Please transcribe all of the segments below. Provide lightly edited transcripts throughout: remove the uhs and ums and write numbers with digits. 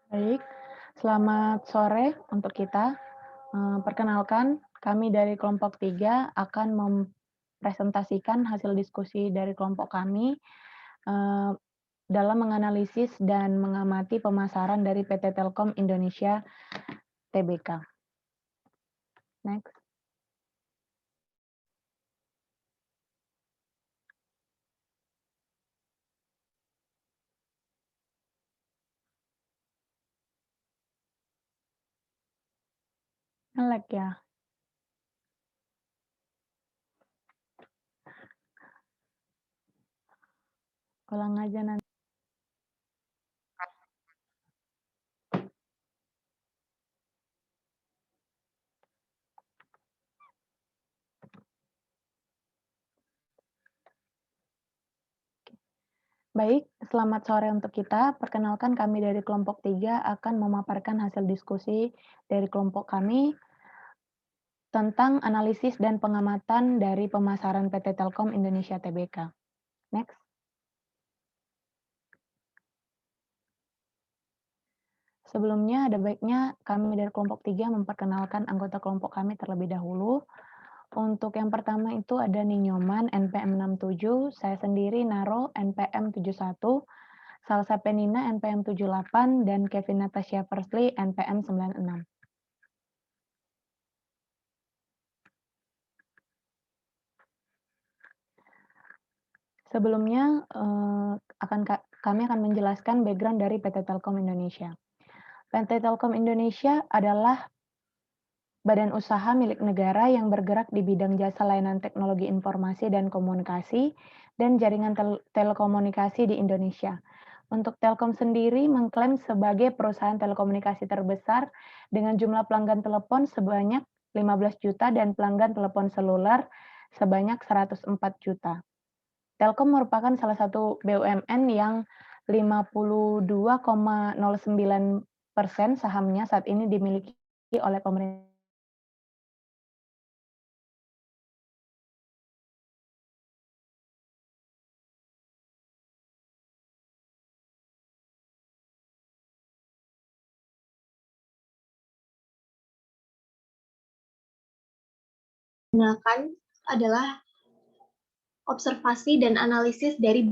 Baik, selamat sore untuk kita. Perkenalkan, kami dari kelompok 3 akan mempresentasikan hasil diskusi dari kelompok kami, eee, dalam menganalisis dan mengamati pemasaran dari PT Telkom Indonesia Tbk. Next. Nge-lag ya? Ulang aja nanti. Baik, selamat sore untuk kita. Perkenalkan kami dari kelompok 3 akan memaparkan hasil diskusi dari kelompok kami tentang analisis dan pengamatan dari pemasaran PT Telkom Indonesia Tbk. Next. Sebelumnya ada baiknya kami dari kelompok 3 memperkenalkan anggota kelompok kami terlebih dahulu. Untuk yang pertama itu ada Ninyoman NPM 67, saya sendiri Naro NPM 71, Salsa Penina NPM 78, dan Kevin Natasha Persley NPM 96. Sebelumnya kami akan menjelaskan background dari PT Telkom Indonesia. PT Telkom Indonesia adalah badan usaha milik negara yang bergerak di bidang jasa layanan teknologi informasi dan komunikasi dan jaringan telekomunikasi di Indonesia. Untuk Telkom sendiri mengklaim sebagai perusahaan telekomunikasi terbesar dengan jumlah pelanggan telepon sebanyak 15 juta dan pelanggan telepon seluler sebanyak 104 juta. Telkom merupakan salah satu BUMN yang 52,09% sahamnya saat ini dimiliki oleh pemerintah. Gunakan adalah observasi dan analisis dari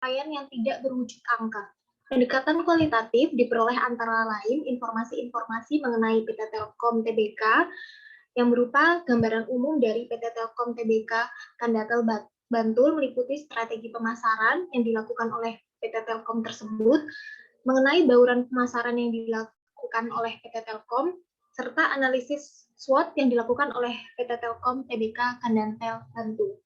capaian yang tidak berwujud angka. Pendekatan kualitatif diperoleh antara lain informasi-informasi mengenai PT Telkom Tbk yang berupa gambaran umum dari PT Telkom Tbk Kandatel Bantul meliputi strategi pemasaran yang dilakukan oleh PT Telkom tersebut, mengenai bauran pemasaran yang dilakukan oleh PT Telkom, serta analisis SWOT yang dilakukan oleh PT Telkom Tbk Kandatel Bantul.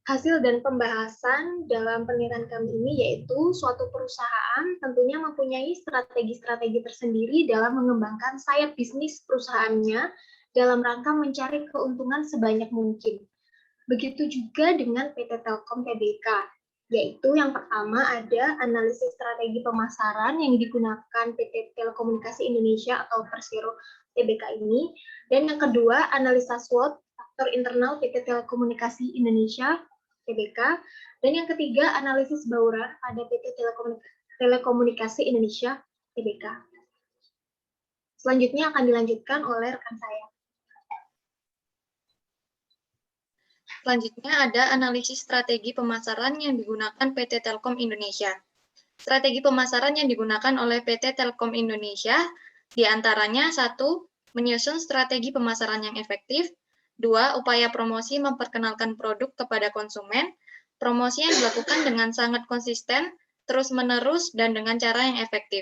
Hasil dan pembahasan dalam penelitian kami ini yaitu suatu perusahaan tentunya mempunyai strategi-strategi tersendiri dalam mengembangkan sayap bisnis perusahaannya dalam rangka mencari keuntungan sebanyak mungkin. Begitu juga dengan PT Telkom Tbk, yaitu yang pertama ada analisis strategi pemasaran yang digunakan PT Telekomunikasi Indonesia atau Persero Tbk ini, dan yang kedua analisa SWOT faktor internal PT Telekomunikasi Indonesia Tbk, dan yang ketiga analisis bauran pada PT Telekomunikasi Indonesia Tbk. Selanjutnya akan dilanjutkan oleh rekan saya. Selanjutnya ada analisis strategi pemasaran yang digunakan PT Telkom Indonesia. Strategi pemasaran yang digunakan oleh PT Telkom Indonesia diantaranya 1. Menyusun strategi pemasaran yang efektif. 2. Upaya promosi memperkenalkan produk kepada konsumen. Promosi yang dilakukan dengan sangat konsisten, terus-menerus, dan dengan cara yang efektif.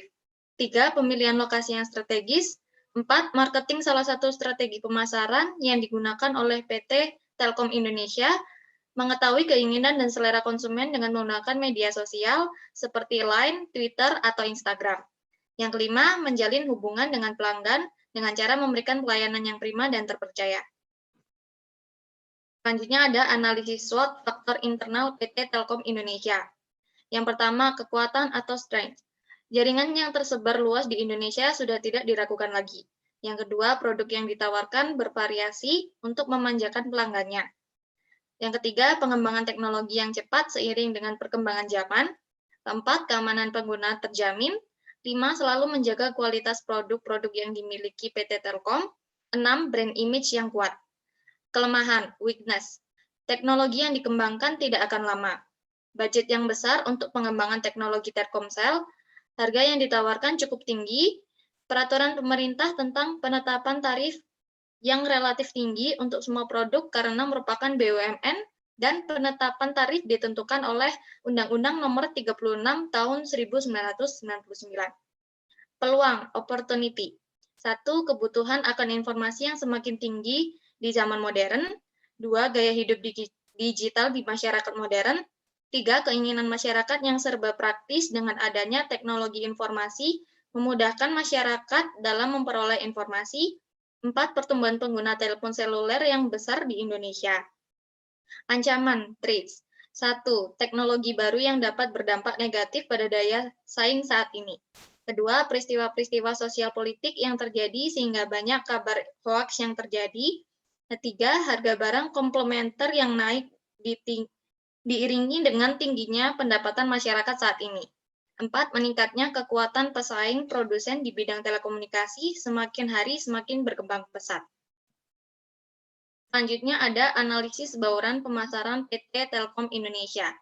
3. Pemilihan lokasi yang strategis. 4. Marketing salah satu strategi pemasaran yang digunakan oleh PT Telkom Indonesia, mengetahui keinginan dan selera konsumen dengan menggunakan media sosial seperti Line, Twitter, atau Instagram. Yang kelima, menjalin hubungan dengan pelanggan dengan cara memberikan pelayanan yang prima dan terpercaya. Selanjutnya ada analisis SWOT faktor internal PT Telkom Indonesia. Yang pertama, kekuatan atau strength. Jaringan yang tersebar luas di Indonesia sudah tidak diragukan lagi. Yang kedua, produk yang ditawarkan bervariasi untuk memanjakan pelanggannya. Yang ketiga, pengembangan teknologi yang cepat seiring dengan perkembangan zaman. Keempat, keamanan pengguna terjamin. 5, selalu menjaga kualitas produk-produk yang dimiliki PT Telkom. 6, brand image yang kuat. Kelemahan, weakness. Teknologi yang dikembangkan tidak akan lama. Budget yang besar untuk pengembangan teknologi Telkomsel, harga yang ditawarkan cukup tinggi, peraturan pemerintah tentang penetapan tarif yang relatif tinggi untuk semua produk karena merupakan BUMN, dan penetapan tarif ditentukan oleh Undang-Undang Nomor 36 Tahun 1999. Peluang, opportunity. 1, kebutuhan akan informasi yang semakin tinggi di zaman modern. 2, gaya hidup digital di masyarakat modern. 3, keinginan masyarakat yang serba praktis dengan adanya teknologi informasi memudahkan masyarakat dalam memperoleh informasi. 4, pertumbuhan pengguna telepon seluler yang besar di Indonesia. Ancaman, threats. 1, teknologi baru yang dapat berdampak negatif pada daya saing saat ini. Kedua, peristiwa-peristiwa sosial politik yang terjadi sehingga banyak kabar hoax yang terjadi. Ketiga, harga barang komplementer yang naik diiringi dengan tingginya pendapatan masyarakat saat ini. 4, meningkatnya kekuatan pesaing produsen di bidang telekomunikasi semakin hari semakin berkembang pesat. Selanjutnya ada analisis bauran pemasaran PT Telkom Indonesia.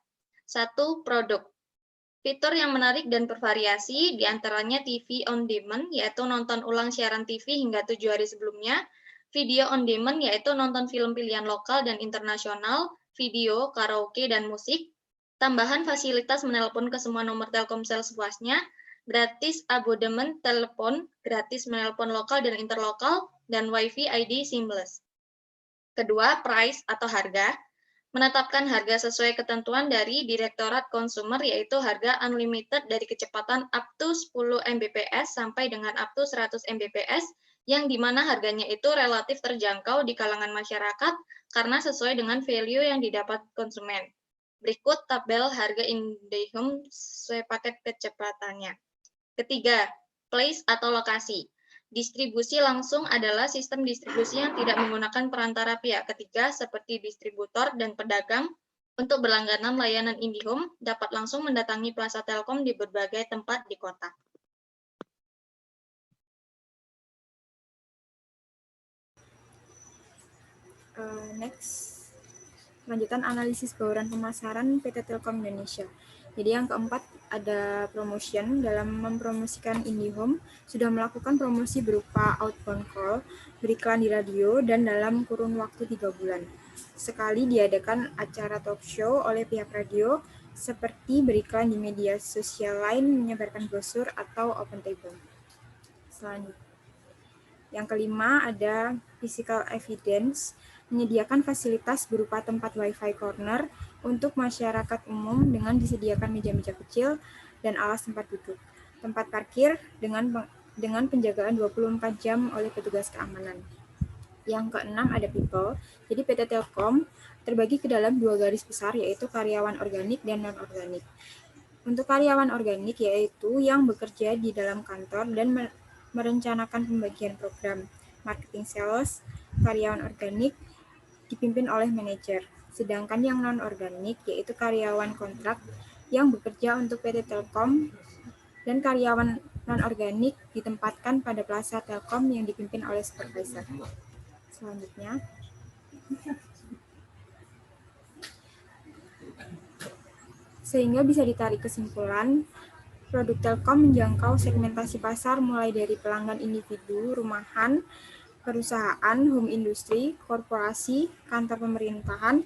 1, produk. Fitur yang menarik dan bervariasi, diantaranya TV on demand, yaitu nonton ulang siaran TV hingga 7 hari sebelumnya, video on demand, yaitu nonton film pilihan lokal dan internasional, video, karaoke, dan musik, tambahan fasilitas menelpon ke semua nomor Telkomsel sepuasnya, gratis abodemen telepon, gratis menelpon lokal dan interlokal, dan WiFi ID seamless. Kedua, price atau harga. Menetapkan harga sesuai ketentuan dari Direktorat Konsumer, yaitu harga unlimited dari kecepatan up to 10 Mbps sampai dengan up to 100 Mbps, yang dimana harganya itu relatif terjangkau di kalangan masyarakat karena sesuai dengan value yang didapat konsumen. Berikut tabel harga IndiHome sesuai paket kecepatannya. Ketiga, place atau lokasi. Distribusi langsung adalah sistem distribusi yang tidak menggunakan perantara pihak ketiga seperti distributor dan pedagang. Untuk berlangganan layanan IndiHome dapat langsung mendatangi Plaza Telkom di berbagai tempat di kota. Next, lanjutan analisis bauran pemasaran PT Telkom Indonesia. Jadi yang keempat ada promotion. Dalam mempromosikan IndiHome, sudah melakukan promosi berupa outbound call, beriklan di radio, dan dalam kurun waktu 3 bulan. Sekali diadakan acara talk show oleh pihak radio, seperti beriklan di media sosial lain, menyebarkan brosur, atau open table. Selanjutnya. Yang kelima ada physical evidence, menyediakan fasilitas berupa tempat Wi-Fi corner untuk masyarakat umum dengan disediakan meja-meja kecil dan alas tempat duduk. Tempat parkir dengan penjagaan 24 jam oleh petugas keamanan. Yang keenam ada people. Jadi PT Telkom terbagi ke dalam 2 garis besar, yaitu karyawan organik dan non-organik. Untuk karyawan organik yaitu yang bekerja di dalam kantor dan merencanakan pembagian program marketing sales. Karyawan organik dipimpin oleh manajer. Sedangkan yang non-organik yaitu karyawan kontrak yang bekerja untuk PT Telkom, dan karyawan non-organik ditempatkan pada Plaza Telkom yang dipimpin oleh supervisor. Selanjutnya, sehingga bisa ditarik kesimpulan, produk Telkom menjangkau segmentasi pasar mulai dari pelanggan individu, rumahan, perusahaan, home industry, korporasi, kantor pemerintahan,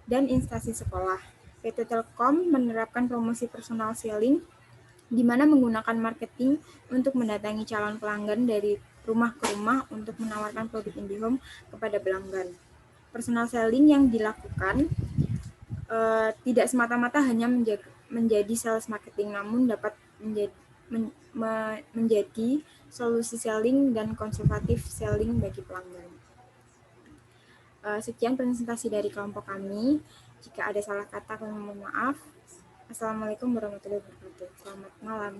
dan instansi sekolah. PT Telkom menerapkan promosi personal selling, di mana menggunakan marketing untuk mendatangi calon pelanggan dari rumah ke rumah untuk menawarkan produk IndiHome kepada pelanggan. Personal selling yang dilakukan tidak semata-mata hanya menjadi sales marketing, namun dapat menjadi solusi selling dan konsultatif selling bagi pelanggan. Sekian presentasi dari kelompok kami. Jika ada salah kata, kami mohon maaf. Assalamualaikum warahmatullahi wabarakatuh. Selamat malam.